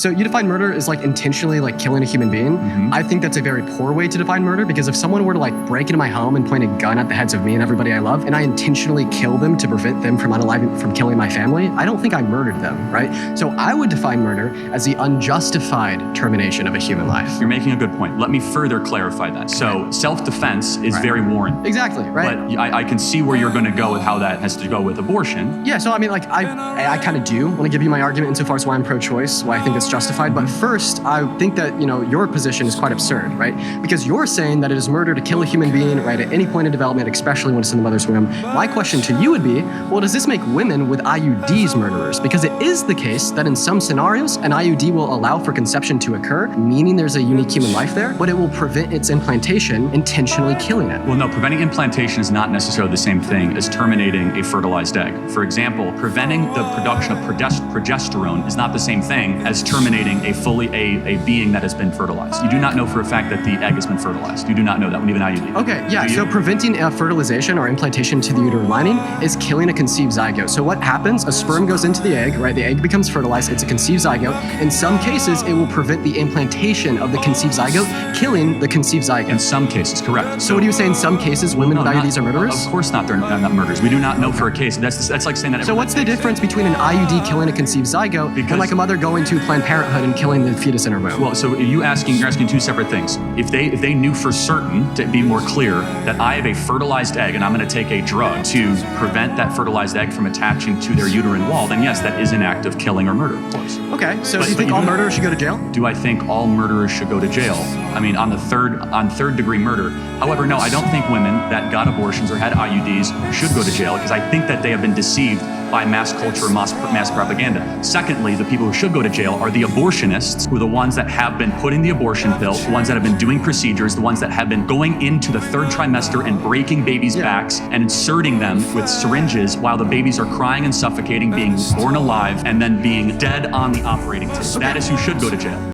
So you define murder as like intentionally like killing a human being. I think that's a very poor way to define murder, because if someone were to like break into my home and point a gun at the heads of me and everybody I love, and I intentionally kill them to prevent them from from killing my family, I don't think I murdered them, right? So I would define murder as the unjustified termination of a human life. You're making a good point. Let me further clarify that. So self-defense is very warranted. Exactly, right? But I can see where you're going to go with how that has to go with abortion. Yeah, so I mean, like, I kind of do want to give you my argument insofar as why I'm pro-choice, why I think it's justified. But first, I think that, you know, your position is quite absurd, right? Because you're saying that it is murder to kill a human being, right, at any point in development, especially when it's in the mother's womb. My question to you would be, well, does this make women with IUDs murderers? Because it is the case that in some scenarios, an IUD will allow for conception to occur, meaning there's a unique human life there, but it will prevent its implantation, intentionally killing it. Well, no, preventing implantation is not necessarily the same thing as terminating a fertilized egg. For example, preventing the production of progesterone is not the same thing as terminating a being that has been fertilized. You do not know for a fact that the egg has been fertilized. You do not know that when you have an IUD. Okay, yeah, so preventing fertilization or implantation to the uterine lining is killing a conceived zygote. So what happens? A sperm goes into the egg, right? The egg becomes fertilized. It's a conceived zygote. In some cases, it will prevent the implantation of the conceived zygote, killing the conceived zygote. In some cases, correct. So what do you say in some cases women with IUDs are murderers? Of course not, they're not murderers. We do not know for a case. That's like saying that. So what's the difference between an IUD killing a conceived zygote and like a mother going to Planned Parenthood and killing the fetus in her womb? Well, so you're asking two separate things. If they knew for certain, to be more clear, that I have a fertilized egg and I'm going to take a drug to prevent that fertilized egg from attaching to their uterine wall, then yes, that is an act of killing or murder, of course. Okay, so do you think all murderers should go to jail? Do I think all murderers should go to jail? I mean, on third degree murder. However, no, I don't think women that got abortions or had IUDs should go to jail, because I think that they have been deceived by mass culture and mass propaganda. Secondly, the people who should go to jail are the abortionists, who are the ones that have been putting the abortion pill, the ones that have been doing procedures, the ones that have been going into the third trimester and breaking babies' backs and inserting them with syringes while the babies are crying and suffocating, being born alive, and then being dead on the operating table. That is who should go to jail.